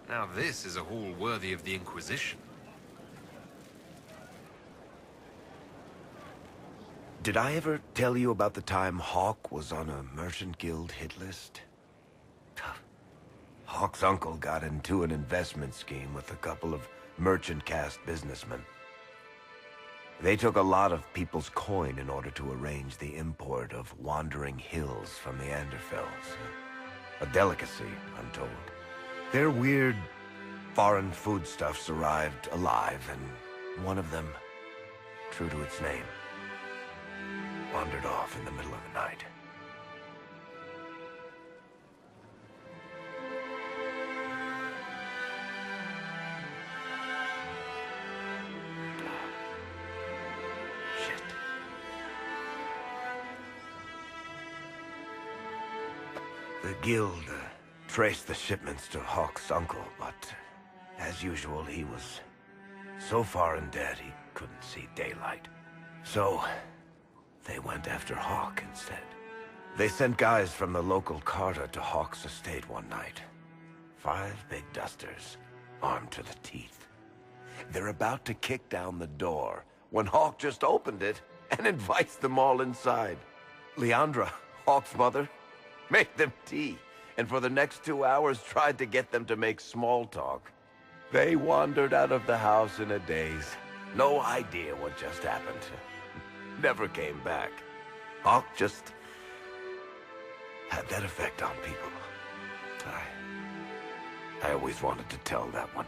Now this is a hall worthy of the Inquisition. Did I ever tell you about the time Hawk was on a Merchant Guild hit list? Hawk's uncle got into an investment scheme with a couple of merchant caste businessmen. They took a lot of people's coin in order to arrange the import of wandering hills from the Anderfells. A delicacy, I'm told. Their weird, foreign foodstuffs arrived alive, and one of them, true to its name, wandered off in the middle of the night. Shit. The guild traced the shipments to Hawk's uncle, but as usual, he was so far in debt he couldn't see daylight. So they went after Hawk instead. They sent guys from the local carter to Hawk's estate one night. 5 big dusters, armed to the teeth. They're about to kick down the door when Hawk just opened it and invites them all inside. Leandra, Hawk's mother, made them tea, and for the next 2 hours tried to get them to make small talk. They wandered out of the house in a daze. No idea what just happened. Never came back. Hawk just had that effect on people. I always wanted to tell that one.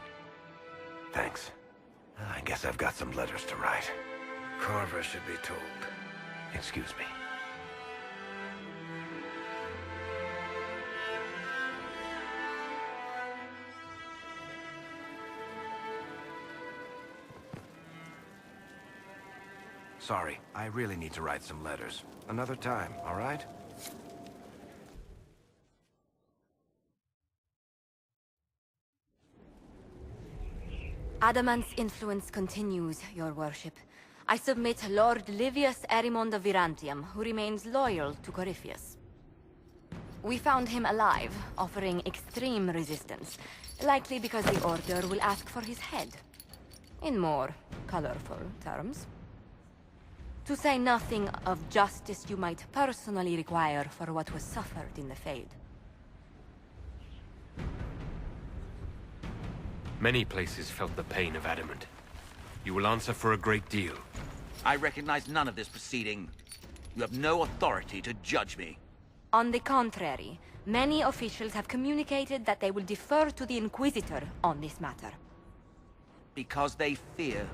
Thanks. I guess I've got some letters to write. Carver should be told. Excuse me. Sorry, I really need to write some letters. Another time, all right? Adamant's influence continues, your worship. I submit Lord Livius Erimond of Virantium, who remains loyal to Corypheus. We found him alive, offering extreme resistance, likely because the Order will ask for his head. In more colorful terms. To say nothing of justice you might personally require for what was suffered in the Fade. Many places felt the pain of Adamant. You will answer for a great deal. I recognize none of this proceeding. You have no authority to judge me. On the contrary, many officials have communicated that they will defer to the Inquisitor on this matter. Because they fear.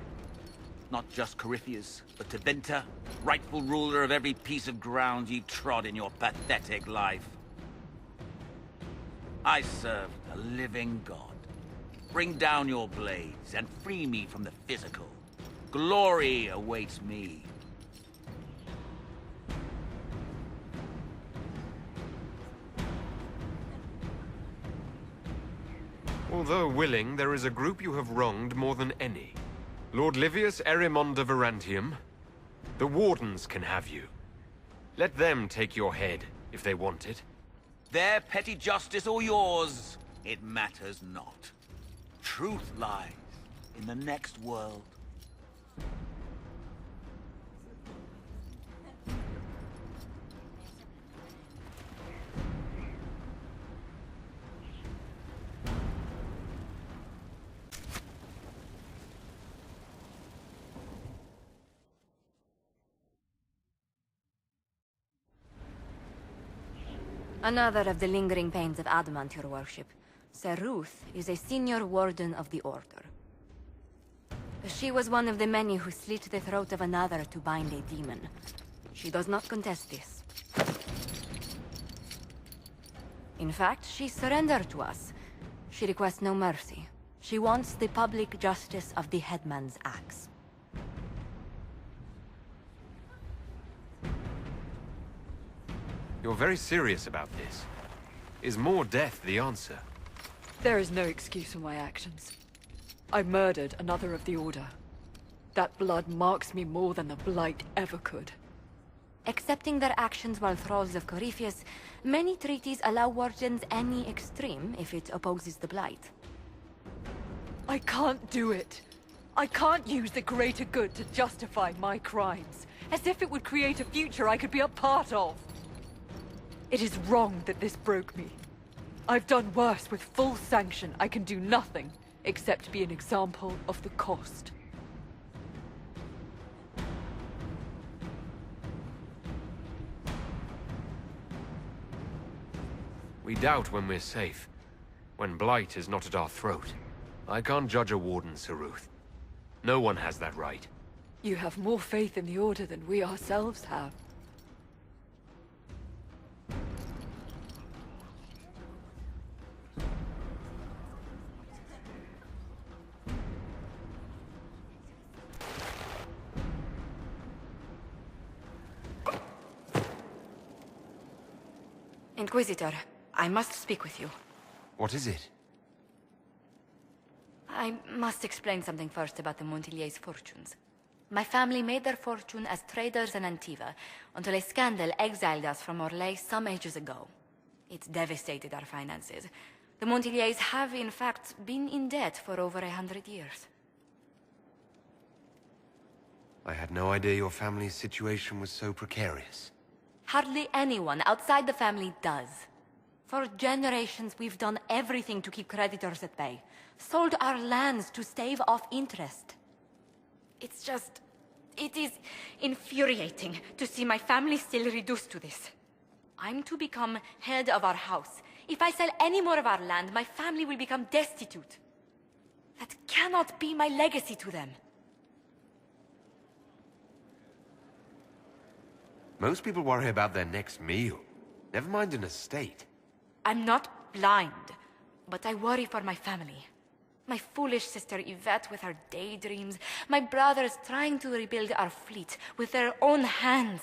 Not just Corypheus, but Tevinter, rightful ruler of every piece of ground ye trod in your pathetic life. I serve the living God. Bring down your blades and free me from the physical. Glory awaits me. Although willing, there is a group you have wronged more than any. Lord Livius Erimond of Virantium. The Wardens can have you. Let them take your head, if they want it. Their petty justice or yours, it matters not. Truth lies in the next world. Another of the lingering pains of Adamant, your worship. Sir Ruth is a senior warden of the Order. She was one of the many who slit the throat of another to bind a demon. She does not contest this. In fact, she surrendered to us. She requests no mercy. She wants the public justice of the headman's axe. You're very serious about this. Is more death the answer? There is no excuse for my actions. I murdered another of the Order. That blood marks me more than the Blight ever could. Accepting their actions while thralls of Corypheus, many treaties allow wardens any extreme if it opposes the Blight. I can't do it. I can't use the greater good to justify my crimes, as if it would create a future I could be a part of. It is wrong that this broke me. I've done worse with full sanction. I can do nothing except be an example of the cost. We doubt when we're safe. When Blight is not at our throat. I can't judge a warden, Saruth. No one has that right. You have more faith in the Order than we ourselves have. Inquisitor, I must speak with you. What is it? I must explain something first about the Montilier's fortunes. My family made their fortune as traders in Antiva, until a scandal exiled us from Orlais some ages ago. It devastated our finances. The Montilier's have, in fact, been in debt for over 100 years. I had no idea your family's situation was so precarious. Hardly anyone outside the family does. For generations, we've done everything to keep creditors at bay. Sold our lands to stave off interest. It's just... it is infuriating to see my family still reduced to this. I'm to become head of our house. If I sell any more of our land, my family will become destitute. That cannot be my legacy to them. Most people worry about their next meal. Never mind an estate. I'm not blind, but I worry for my family. My foolish sister Yvette with her daydreams. My brothers trying to rebuild our fleet with their own hands.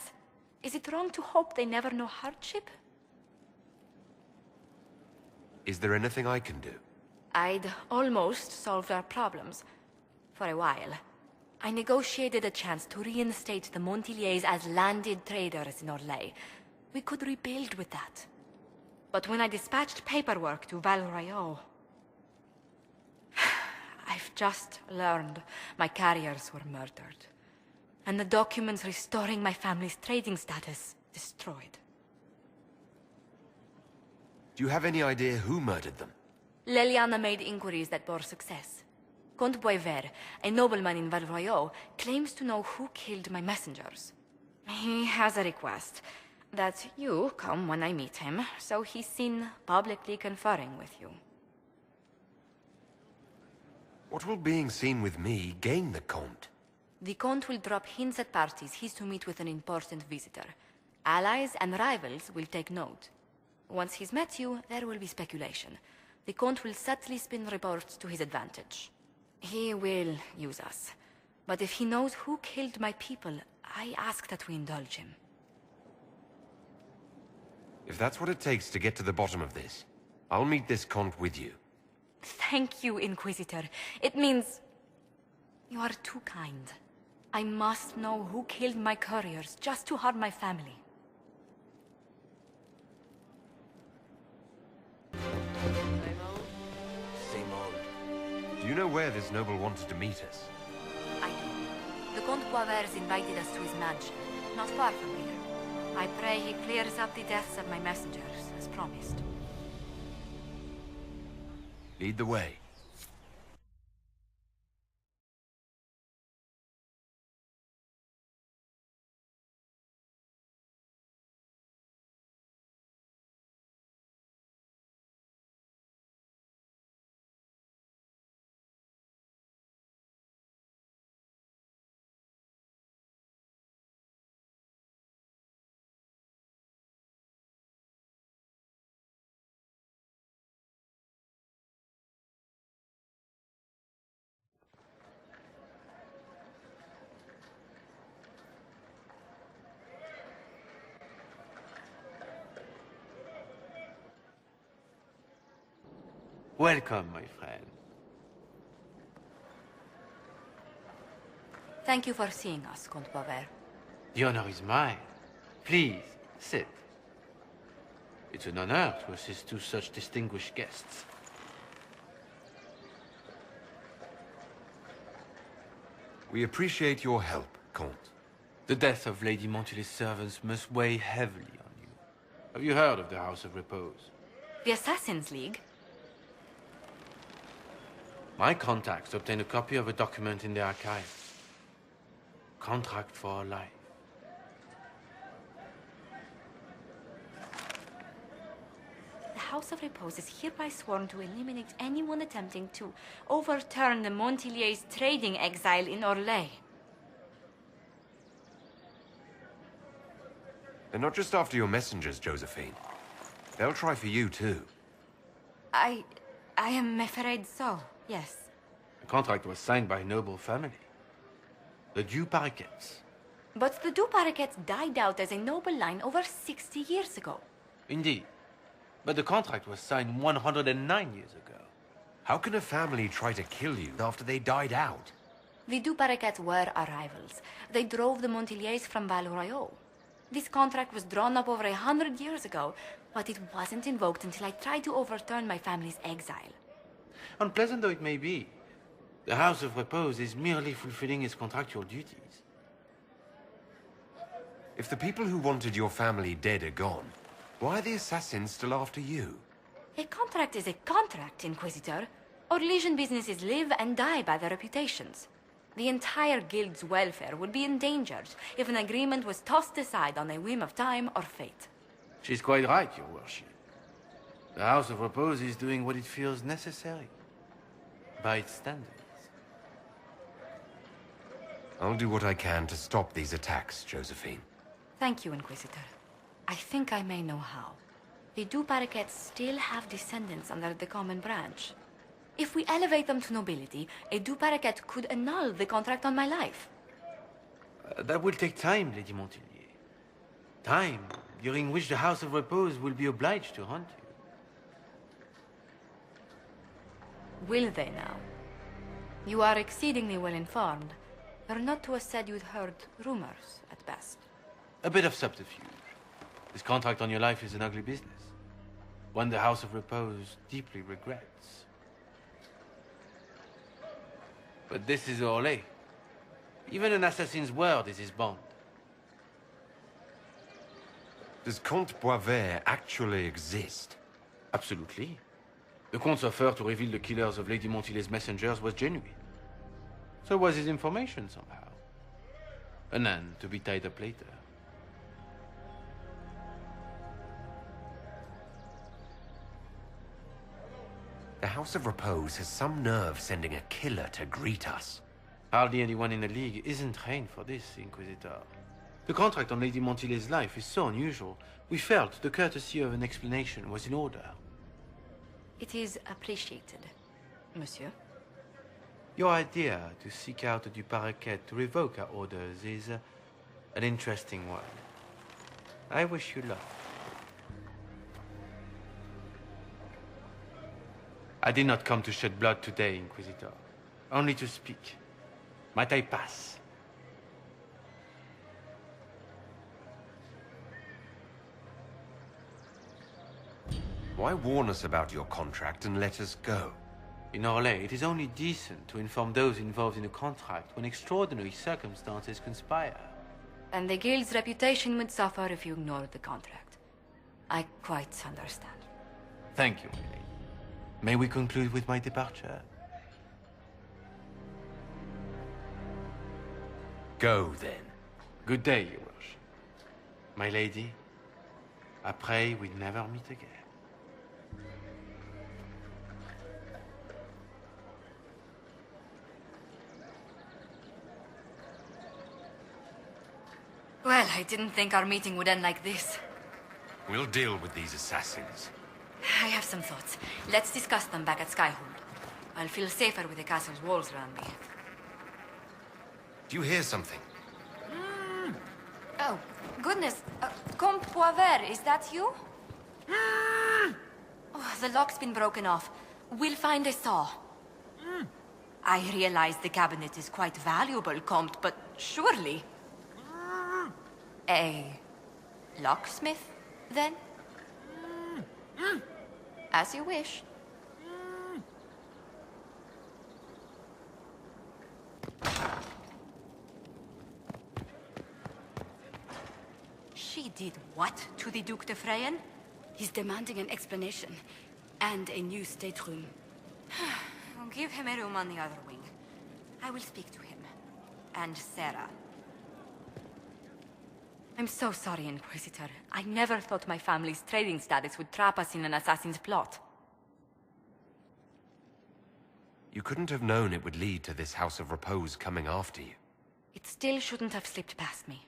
Is it wrong to hope they never know hardship? Is there anything I can do? I'd almost solved our problems. For a while. I negotiated a chance to reinstate the Montiliers as landed traders in Orlais. We could rebuild with that. But when I dispatched paperwork to Val Royeaux... I've just learned my carriers were murdered. And the documents restoring my family's trading status destroyed. Do you have any idea who murdered them? Leliana made inquiries that bore success. Comte Boisvert, a nobleman in Val Royeaux, claims to know who killed my messengers. He has a request that you come when I meet him, so he's seen publicly conferring with you. What will being seen with me gain the Comte? The Comte will drop hints at parties he's to meet with an important visitor. Allies and rivals will take note. Once he's met you, there will be speculation. The Comte will subtly spin reports to his advantage. He will use us. But if he knows who killed my people, I ask that we indulge him. If that's what it takes to get to the bottom of this, I'll meet this Comte with you. Thank you, Inquisitor. It means... you are too kind. I must know who killed my couriers just to harm my family. Do you know where this noble wanted to meet us? I do. The Comte Boisvert's invited us to his mansion, not far from here. I pray he clears up the deaths of my messengers, as promised. Lead the way. Welcome, my friend. Thank you for seeing us, Comte Boisvert. The honor is mine. Please, sit. It's an honor to assist two such distinguished guests. We appreciate your help, Comte. The death of Lady Montily's servants must weigh heavily on you. Have you heard of the House of Repose? The Assassin's League? My contacts obtained a copy of a document in the archives. Contract for life. The House of Repose is hereby sworn to eliminate anyone attempting to overturn the Montiliers' trading exile in Orlais. They're not just after your messengers, Josephine. They'll try for you, too. I am afraid so, yes. The contract was signed by a noble family. The Du Paraquets. But the Du Paraquets died out as a noble line over 60 years ago. Indeed. But the contract was signed 109 years ago. How can a family try to kill you after they died out? The Du Paraquets were our rivals. They drove the Montiliers from Val Royaux. This contract was drawn up over 100 years ago, but it wasn't invoked until I tried to overturn my family's exile. Unpleasant though it may be, the House of Repose is merely fulfilling its contractual duties. If the people who wanted your family dead are gone, why are the assassins still after you? A contract is a contract, Inquisitor. Our Legion businesses live and die by their reputations. The entire guild's welfare would be endangered if an agreement was tossed aside on a whim of time or fate. She's quite right, Your Worship. The House of Repose is doing what it feels necessary, by its standards. I'll do what I can to stop these attacks, Josephine. Thank you, Inquisitor. I think I may know how. The Du Paraquets still have descendants under the common branch. If we elevate them to nobility, a Du Paraquet could annul the contract on my life. That will take time, Lady Montilier. Time during which the House of Repose will be obliged to hunt you. Will they now? You are exceedingly well informed. You're not to have said you'd heard rumors, at best. A bit of subterfuge. This contract on your life is an ugly business. One the House of Repose deeply regrets. But this is Orlais. Even an assassin's word is his bond. Does Comte Boisvert actually exist? Absolutely. The Comte's offer to reveal the killers of Lady Montilier's messengers was genuine. So was his information somehow. An end to be tied up later. The House of Repose has some nerve sending a killer to greet us. Hardly anyone in the League isn't trained for this, Inquisitor. The contract on Lady Montilier's life is so unusual, we felt the courtesy of an explanation was in order. It is appreciated, monsieur. Your idea to seek out the Du Paraquet to revoke our orders is an interesting one. I wish you luck. I did not come to shed blood today, Inquisitor. Only to speak. Might I pass? Why warn us about your contract and let us go? In Orlais, it is only decent to inform those involved in a contract when extraordinary circumstances conspire. And the guild's reputation would suffer if you ignored the contract. I quite understand. Thank you, my lady. May we conclude with my departure? Go, then. Good day, Your Worship. My lady, I pray we never meet again. Well, I didn't think our meeting would end like this. We'll deal with these assassins. I have some thoughts. Let's discuss them back at Skyhold. I'll feel safer with the castle's walls around me. Do you hear something? Oh, goodness. Comte Poivert, is that you? Oh, the lock's been broken off. We'll find a saw. I realize the cabinet is quite valuable, Comte, but surely... A locksmith, then? As you wish. What? To the Duke de Freyen? He's demanding an explanation. And a new stateroom. Give him a room on the other wing. I will speak to him. And Sarah. I'm so sorry, Inquisitor. I never thought my family's trading status would trap us in an assassin's plot. You couldn't have known it would lead to this House of Repose coming after you. It still shouldn't have slipped past me.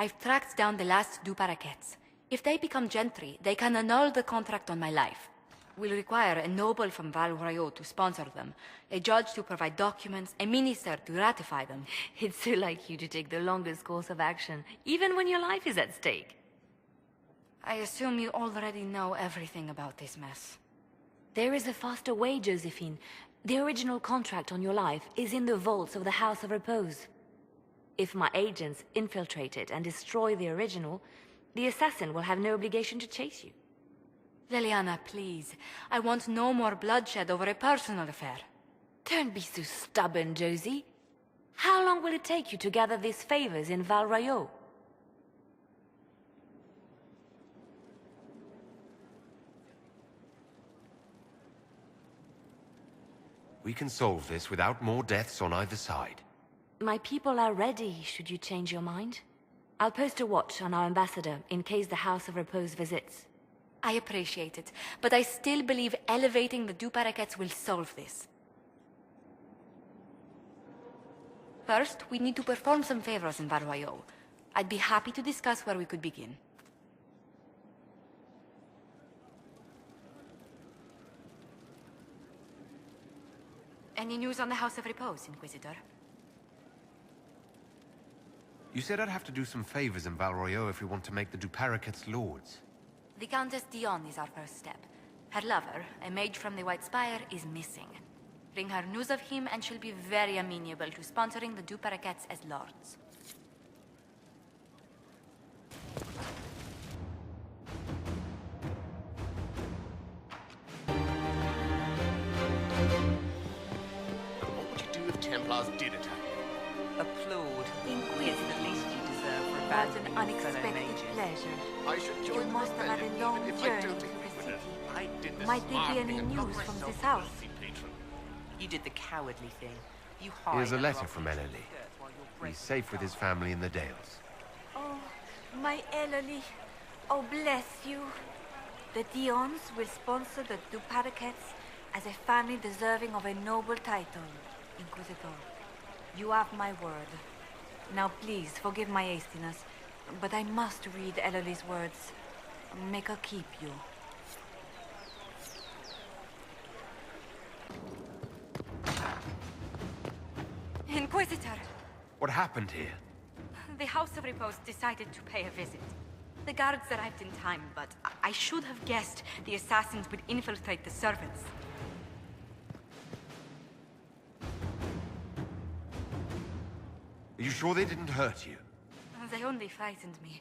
I've tracked down the last du Paraquets. If they become gentry, they can annul the contract on my life. We'll require a noble from Val Royeaux to sponsor them, a judge to provide documents, a minister to ratify them. It's so like you to take the longest course of action, even when your life is at stake. I assume you already know everything about this mess. There is a faster way, Josephine. The original contract on your life is in the vaults of the House of Repose. If my agents infiltrate it and destroy the original, the assassin will have no obligation to chase you. Leliana, please. I want no more bloodshed over a personal affair. Don't be so stubborn, Josie. How long will it take you to gather these favors in Val Royeaux? We can solve this without more deaths on either side. My people are ready, should you change your mind. I'll post a watch on our ambassador in case the House of Repose visits. I appreciate it, but I still believe elevating the du Paraquets will solve this. First, we need to perform some favors in Val Royeaux. I'd be happy to discuss where we could begin. Any news on the House of Repose, Inquisitor? You said I'd have to do some favors in Val Royeaux if we want to make the du Paraquets lords. The Countess Dion is our first step. Her lover, a mage from the White Spire, is missing. Bring her news of him and she'll be very amenable to sponsoring the du Paraquets as lords. What would you do if Templars did attack you? Applaud. It's the least you deserve for What abandoning an your fellow unexpected mages. pleasure. I should You join the must have had rebellion, a long even if I journey don't to agree the with city. it. I did the Might there smart be any thing and got news from myself this a house? wealthy patron. You did the cowardly thing. You hide Here's a under letter our from feet Ellerly. while you're He's breaking safe with his family in the Dales. Oh, my Ellerly. Oh, bless you. The Dions will sponsor the du Paraquets as a family deserving of a noble title, Inquisitor. You have my word. Now please, forgive my hastiness, but I must read Ellerly's words. Make her keep you. Inquisitor! What happened here? The House of Repose decided to pay a visit. The guards arrived in time, but I should have guessed the assassins would infiltrate the servants. Are you sure they didn't hurt you? They only frightened me.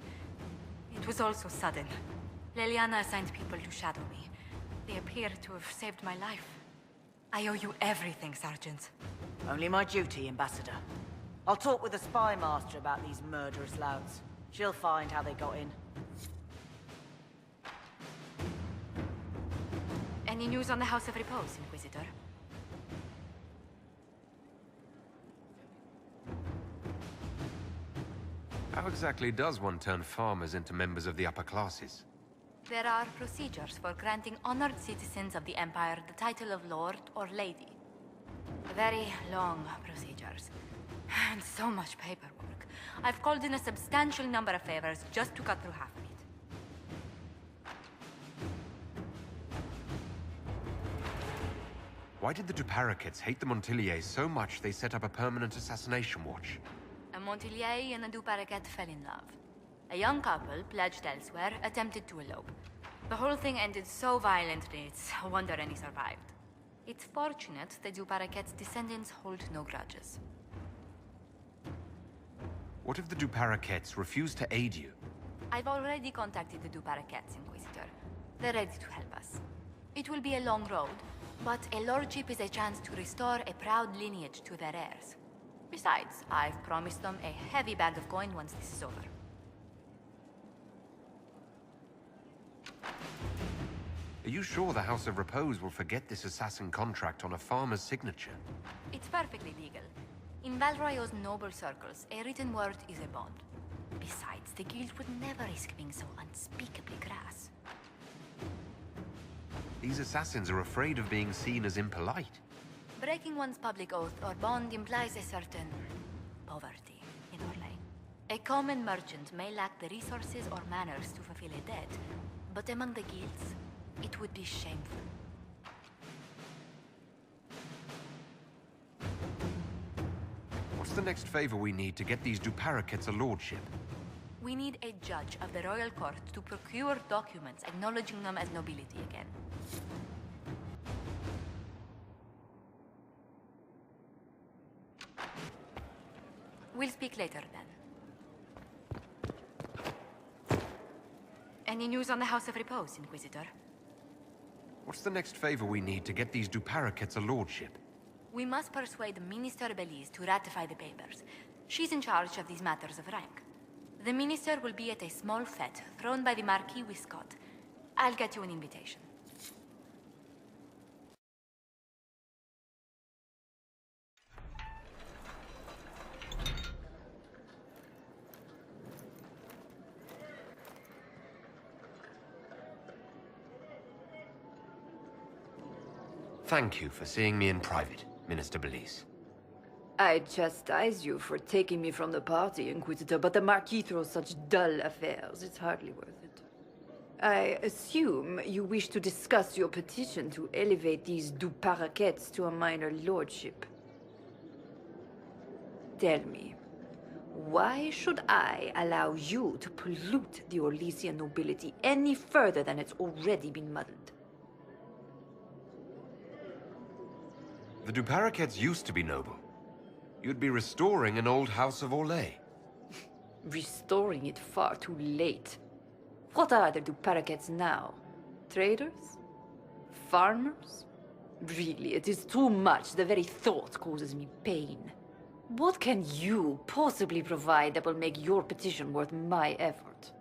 It was all so sudden. Leliana assigned people to shadow me. They appear to have saved my life. I owe you everything, Sergeant. Only my duty, Ambassador. I'll talk with the spy master about these murderous louts. She'll find how they got in. Any news on the House of Repose, Inquisitor? How exactly does one turn farmers into members of the upper classes? There are procedures for granting honored citizens of the Empire the title of Lord or Lady. Very long procedures. And so much paperwork. I've called in a substantial number of favors just to cut through half of it. Why did the du Paraquets hate the Montiliers so much they set up a permanent assassination watch? A Montilier and a du Paraquet fell in love. A young couple, pledged elsewhere, attempted to elope. The whole thing ended so violently, it's a wonder any survived. It's fortunate the du Paraquet's descendants hold no grudges. What if the du Paraquets refuse to aid you? I've already contacted the du Paraquets, Inquisitor. They're ready to help us. It will be a long road, but a lordship is a chance to restore a proud lineage to their heirs. Besides, I've promised them a heavy bag of coin once this is over. Are you sure the House of Repose will forget this assassin contract on a farmer's signature? It's perfectly legal. In Valroyo's noble circles, a written word is a bond. Besides, the guild would never risk being so unspeakably crass. These assassins are afraid of being seen as impolite. Breaking one's public oath or bond implies a certain poverty in Orlais. A common merchant may lack the resources or manners to fulfill a debt, but among the guilds, it would be shameful. What's the next favor we need to get these duplicates a lordship? We need a judge of the royal court to procure documents acknowledging them as nobility again. We'll speak later, then. Any news on the House of Repose, Inquisitor? What's the next favor we need to get these duplicates a lordship? We must persuade Minister Belize to ratify the papers. She's in charge of these matters of rank. The minister will be at a small fete thrown by the Marquis Wiscott. I'll get you an invitation. Thank you for seeing me in private, Minister Belize. I chastise you for taking me from the party, Inquisitor, but the Marquis throws such dull affairs. It's hardly worth it. I assume you wish to discuss your petition to elevate these duplicates to a minor lordship. Tell me, why should I allow you to pollute the Orlesian nobility any further than it's already been muddled? The duplicates used to be noble. You'd be restoring an old house of Orlais. Restoring it far too late. What are the duplicates now? Traders? Farmers? Really, it is too much. The very thought causes me pain. What can you possibly provide that will make your petition worth my effort?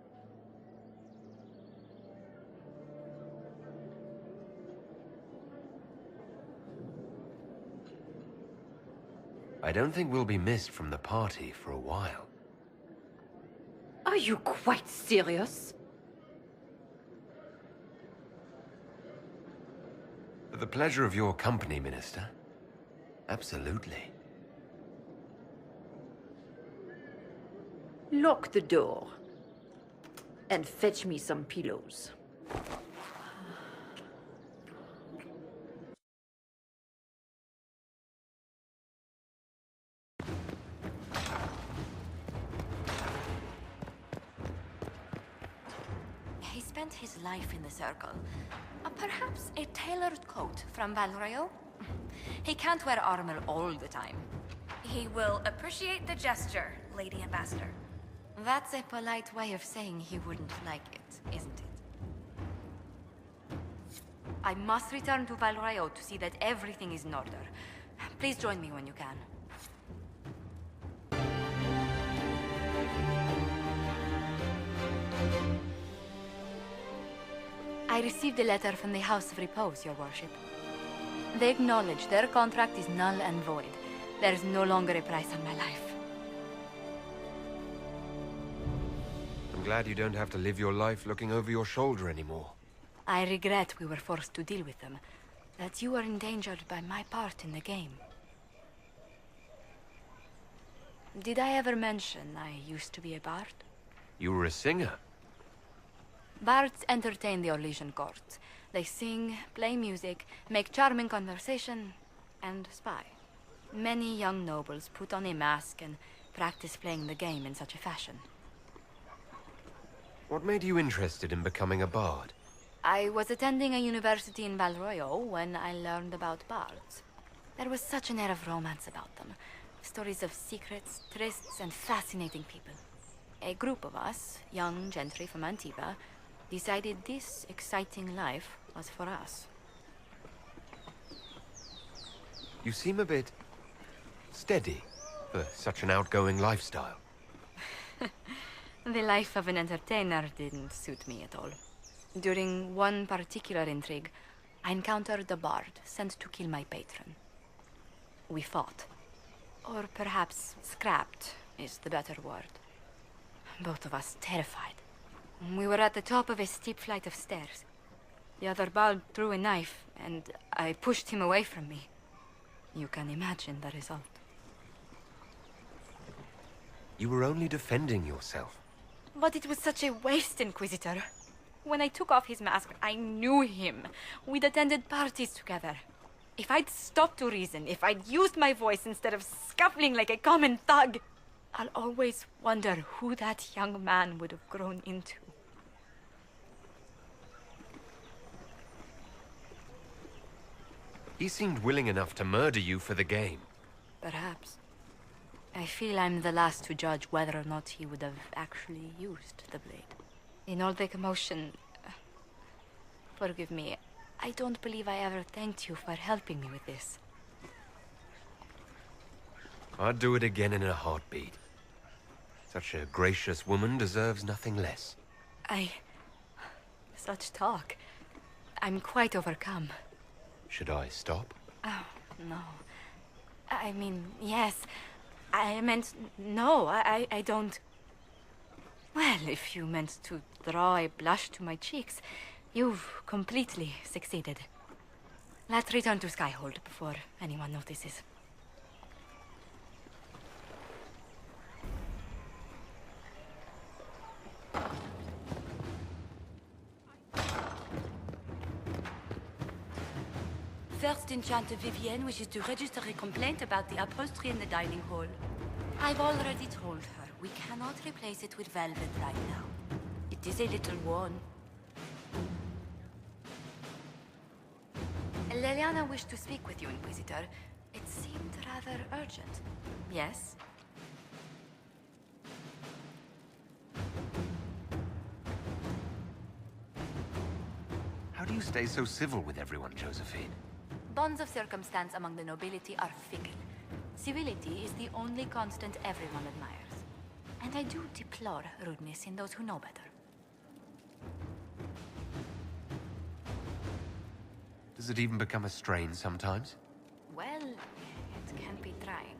I don't think we'll be missed from the party for a while. Are you quite serious? For the pleasure of your company, Minister. Absolutely. Lock the door. And fetch me some pillows. He spent his life in the circle. Perhaps a tailored coat from Valroyo? He can't wear armor all the time. He will appreciate the gesture, Lady Ambassador. That's a polite way of saying he wouldn't like it, isn't it? I must return to Valroyo to see that everything is in order. Please join me when you can. I received a letter from the House of Repose, Your Worship. They acknowledge their contract is null and void. There is no longer a price on my life. I'm glad you don't have to live your life looking over your shoulder anymore. I regret we were forced to deal with them, that you were endangered by my part in the game. Did I ever mention I used to be a bard? You were a singer. Bards entertain the Orlesian court. They sing, play music, make charming conversation, and spy. Many young nobles put on a mask and practice playing the game in such a fashion. What made you interested in becoming a bard? I was attending a university in Valroyo when I learned about bards. There was such an air of romance about them. Stories of secrets, trysts, and fascinating people. A group of us, young gentry from Antigua, decided this exciting life was for us. You seem a bit steady for such an outgoing lifestyle. The life of an entertainer didn't suit me at all. During one particular intrigue, I encountered a bard sent to kill my patron. We fought. Or perhaps scrapped is the better word. Both of us terrified. We were at the top of a steep flight of stairs. The other bard threw a knife, and I pushed him away from me. You can imagine the result. You were only defending yourself. But it was such a waste, Inquisitor. When I took off his mask, I knew him. We'd attended parties together. If I'd stopped to reason, if I'd used my voice instead of scuffling like a common thug, I'll always wonder who that young man would have grown into. He seemed willing enough to murder you for the game. Perhaps. I feel I'm the last to judge whether or not he would have actually used the blade. In all the commotion... forgive me, I don't believe I ever thanked you for helping me with this. I'd do it again in a heartbeat. Such a gracious woman deserves nothing less. Such talk. I'm quite overcome. Should I stop? Oh, no. I mean, yes. I meant no, I don't... Well, if you meant to draw a blush to my cheeks, you've completely succeeded. Let's return to Skyhold before anyone notices. First Enchanter Vivienne wishes to register a complaint about the upholstery in the dining hall. I've already told her we cannot replace it with velvet right now. It is a little worn. Leliana wished to speak with you, Inquisitor. It seemed rather urgent. Yes? How do you stay so civil with everyone, Josephine? Bonds of circumstance among the nobility are fickle. Civility is the only constant everyone admires. And I do deplore rudeness in those who know better. Does it even become a strain sometimes? Well, it can be trying.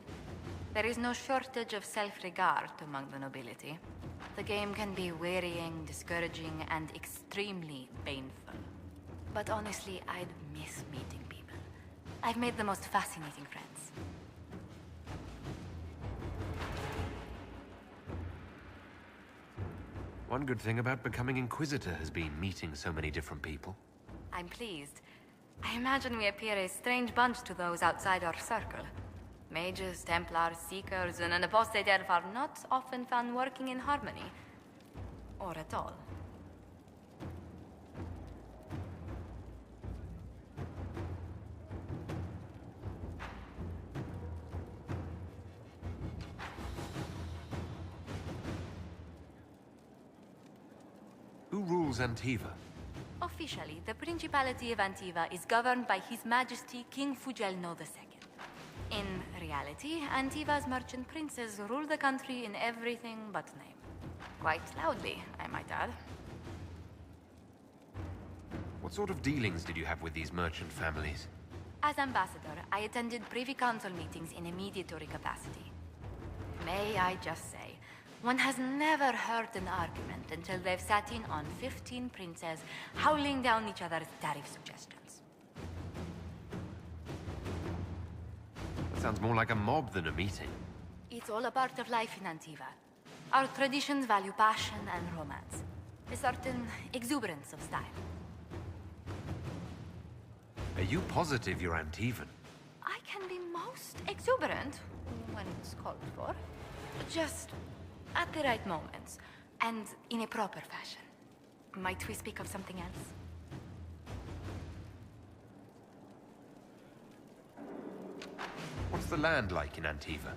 There is no shortage of self-regard among the nobility. The game can be wearying, discouraging, and extremely painful. But honestly, I'd miss meeting people. I've made the most fascinating friends. One good thing about becoming Inquisitor has been meeting so many different people. I'm pleased. I imagine we appear a strange bunch to those outside our circle. Mages, Templars, Seekers, and an apostate elf are not often found working in harmony. Or at all. Who rules Antiva? Officially, the Principality of Antiva is governed by His Majesty King Fugelno II. In reality, Antiva's merchant princes rule the country in everything but name. Quite loudly, I might add. What sort of dealings did you have with these merchant families? As ambassador, I attended Privy Council meetings in a mediatory capacity. May I just say, one has never heard an argument until they've sat in on 15 princes howling down each other's tariff suggestions. That sounds more like a mob than a meeting. It's all a part of life in Antiva. Our traditions value passion and romance. A certain exuberance of style. Are you positive you're Antivan? I can be most exuberant when it's called for. Just at the right moments, and in a proper fashion. Might we speak of something else? What's the land like in Antiva?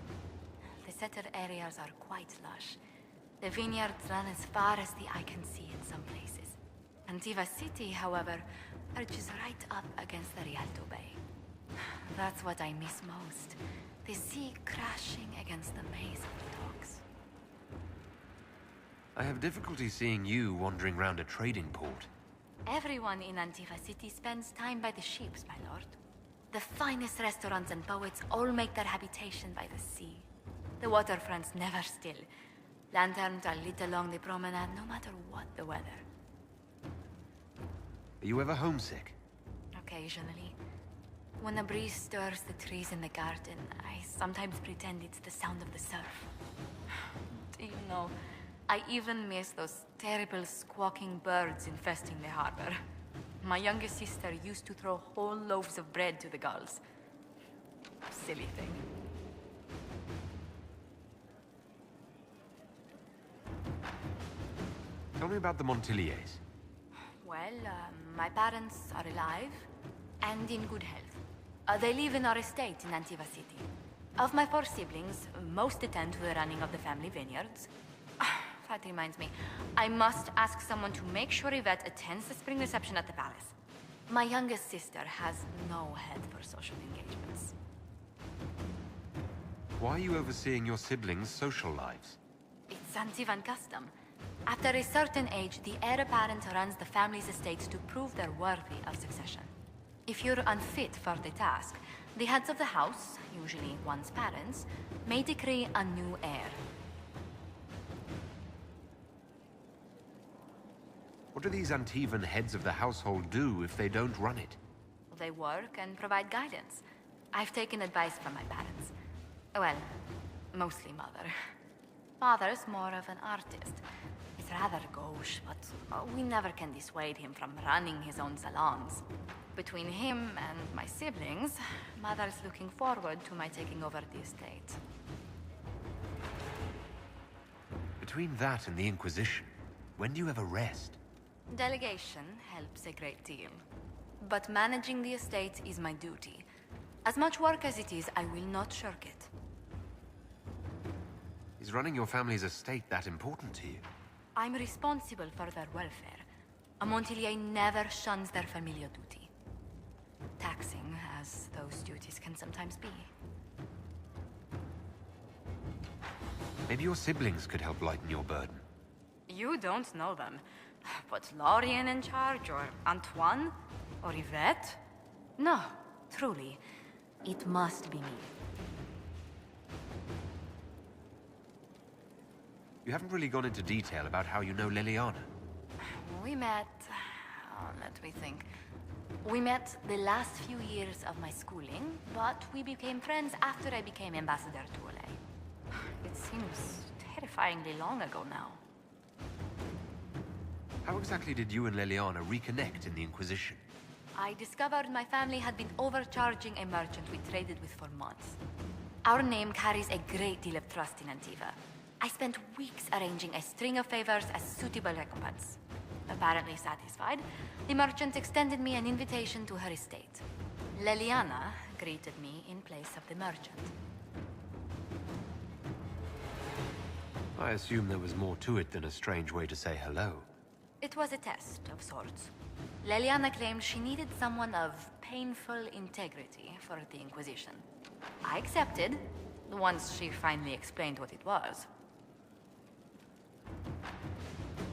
The settled areas are quite lush. The vineyards run as far as the eye can see in some places. Antiva City, however, perches right up against the Rialto Bay. That's what I miss most. The sea crashing against the maze of the docks. I have difficulty seeing you wandering round a trading port. Everyone in Antiva City spends time by the ships, my lord. The finest restaurants and poets all make their habitation by the sea. The waterfront's never still. Lanterns are lit along the promenade, no matter what the weather. Are you ever homesick? Occasionally. When a breeze stirs the trees in the garden, I sometimes pretend it's the sound of the surf. Do you know, I even miss those terrible squawking birds infesting the harbor. My youngest sister used to throw whole loaves of bread to the gulls. Silly thing. Tell me about the Montiliers. Well, my parents are alive and in good health. They live in our estate in Antiva City. Of my 4 siblings, most attend to the running of the family vineyards. That reminds me, I must ask someone to make sure Yvette attends the spring reception at the palace. My youngest sister has no head for social engagements. Why are you overseeing your siblings' social lives? It's Antivan custom. After a certain age, the heir apparent runs the family's estates to prove they're worthy of succession. If you're unfit for the task, the heads of the house, usually one's parents, may decree a new heir. What do these Antivan heads of the household do if they don't run it? They work and provide guidance. I've taken advice from my parents. Well, mostly mother. Father's more of an artist. He's rather gauche, but we never can dissuade him from running his own salons. Between him and my siblings, mother's looking forward to my taking over the estate. Between that and the Inquisition, when do you ever rest? Delegation helps a great deal. But managing the estate is my duty. As much work as it is, I will not shirk it. Is running your family's estate that important to you? I'm responsible for their welfare. A Montilier never shuns their familial duty. Taxing, as those duties can sometimes be. Maybe your siblings could help lighten your burden. You don't know them. But Lorien in charge, or Antoine, or Yvette? No, truly. It must be me. You haven't really gone into detail about how you know Liliana. We met... let me think. We met the last few years of my schooling, but we became friends after I became ambassador to Olay. It seems terrifyingly long ago now. How exactly did you and Liliana reconnect in the Inquisition? I discovered my family had been overcharging a merchant we traded with for months. Our name carries a great deal of trust in Antiva. I spent weeks arranging a string of favors as suitable recompense. Apparently satisfied, the merchant extended me an invitation to her estate. Liliana greeted me in place of the merchant. I assume there was more to it than a strange way to say hello. It was a test of sorts. Liliana claimed she needed someone of painful integrity for the Inquisition. I accepted, once she finally explained what it was.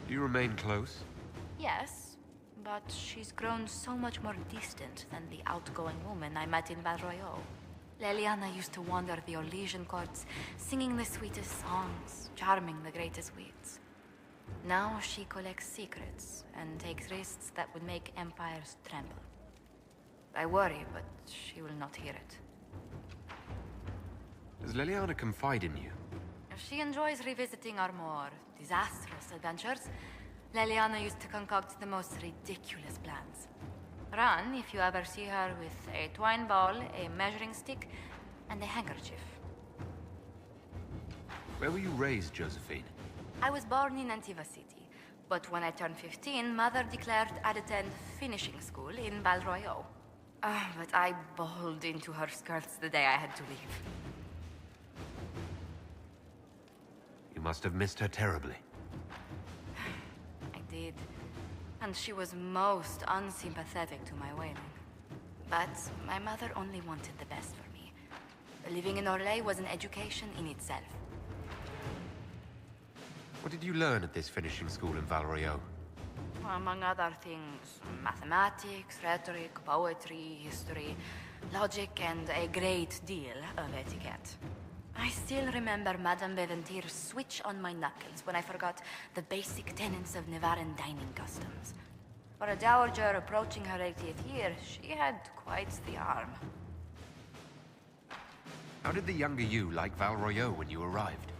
Do you remain close? Yes, but she's grown so much more distant than the outgoing woman I met in Val Royeaux. Liliana used to wander the Orlesian courts, singing the sweetest songs, charming the greatest wits. Now she collects secrets and takes risks that would make empires tremble. I worry, but she will not hear it. Does Liliana confide in you? She enjoys revisiting our more disastrous adventures. Liliana used to concoct the most ridiculous plans. Run if you ever see her with a twine ball, a measuring stick, and a handkerchief. Where were you raised, Josephine? I was born in Antiva City, but when I turned 15, Mother declared I'd attend finishing school in Val Royeaux. But I bowled into her skirts the day I had to leave. You must have missed her terribly. I did. And she was most unsympathetic to my wailing. But my mother only wanted the best for me. Living in Orlais was an education in itself. What did you learn at this finishing school in Val Royeaux? among other things, mathematics, rhetoric, poetry, history, logic, and a great deal of etiquette. I still remember Madame Beventir's switch on my knuckles when I forgot the basic tenets of Nevaran dining customs. For a dowager approaching her 80th year, she had quite the arm. How did the younger you like Val Royeaux when you arrived?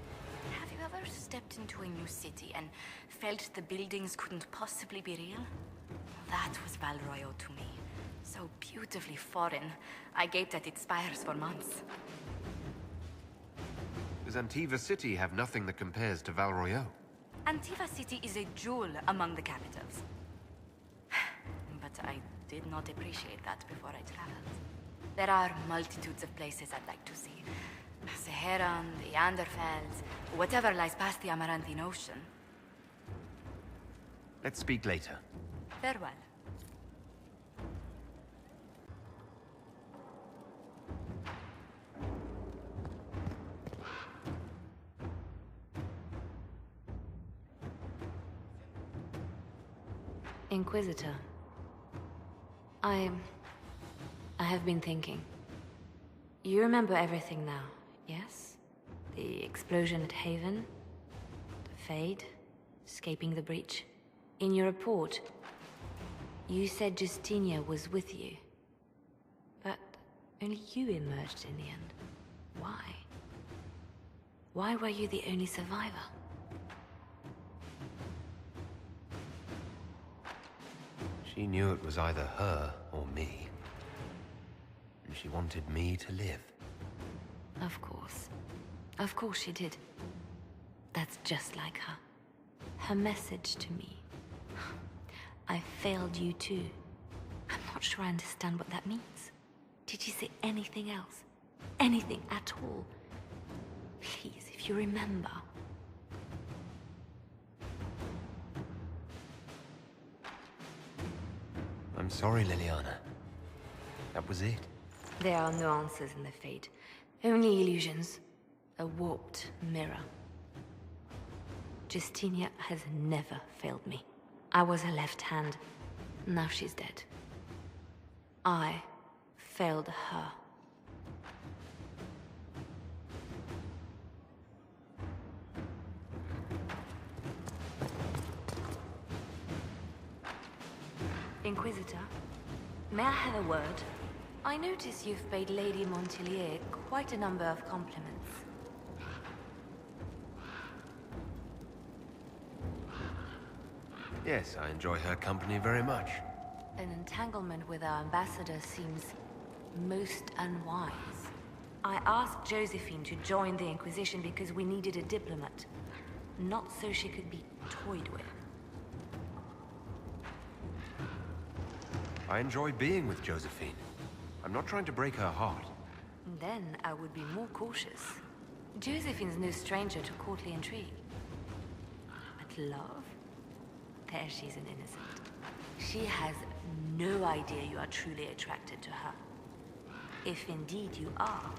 Have you ever stepped into a new city and felt the buildings couldn't possibly be real? That was Val Royeaux to me. So beautifully foreign, I gaped at its spires for months. Does Antiva City have nothing that compares to Val Royeaux? Antiva City is a jewel among the capitals. But I did not appreciate that before I traveled. There are multitudes of places I'd like to see. Saharan, the Anderfels, whatever lies past the Amaranthine Ocean. Let's speak later. Farewell. Inquisitor. I have been thinking. You remember everything now, yes? The explosion at Haven, the Fade, escaping the breach. In your report, you said Justinia was with you. But only you emerged in the end. Why? Why were you the only survivor? She knew it was either her or me. And she wanted me to live. Of course. Of course she did. That's just like her. Her message to me. I failed you too. I'm not sure I understand what that means. Did she say anything else? Anything at all? Please, if you remember. I'm sorry, Liliana. That was it. There are no answers in the Fate. Only illusions. A warped mirror. Justinia has never failed me. I was her left hand. Now she's dead. I failed her. Inquisitor, may I have a word? I notice you've paid Lady Montelier quite a number of compliments. Yes, I enjoy her company very much. An entanglement with our ambassador seems most unwise. I asked Josephine to join the Inquisition because we needed a diplomat, not so she could be toyed with. I enjoy being with Josephine. I'm not trying to break her heart. Then I would be more cautious. Josephine's no stranger to courtly intrigue. But love? There she's an innocent. She has no idea you are truly attracted to her. If indeed you are.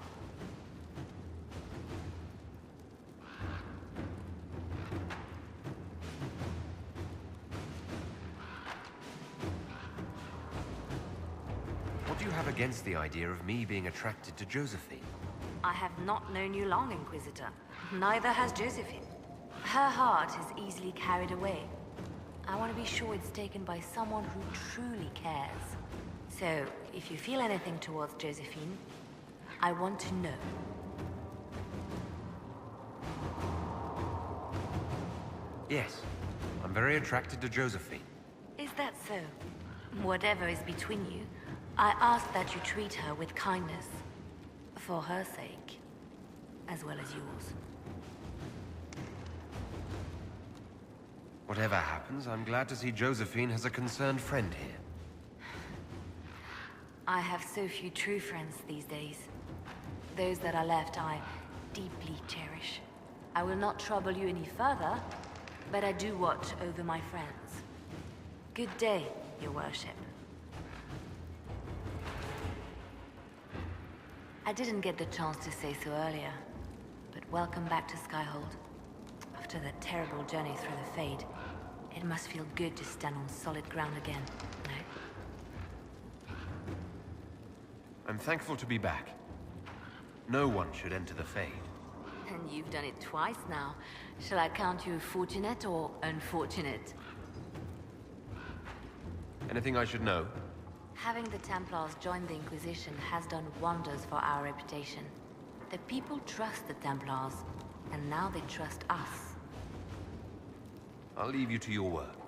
What do you have against the idea of me being attracted to Josephine? I have not known you long, Inquisitor. Neither has Josephine. Her heart is easily carried away. I want to be sure it's taken by someone who truly cares. So, if you feel anything towards Josephine, I want to know. Yes, I'm very attracted to Josephine. Is that so? Whatever is between you, I ask that you treat her with kindness. For her sake, as well as yours. Whatever happens, I'm glad to see Josephine has a concerned friend here. I have so few true friends these days. Those that are left I deeply cherish. I will not trouble you any further, but I do watch over my friends. Good day, your worship. I didn't get the chance to say so earlier, but welcome back to Skyhold. After that terrible journey through the Fade, It must feel good to stand on solid ground again, no? I'm thankful to be back. No one should enter the Fade. And you've done it twice now. Shall I count you fortunate or unfortunate? Anything I should know? Having the Templars join the Inquisition has done wonders for our reputation. The people trust the Templars, and now they trust us. I'll leave you to your work.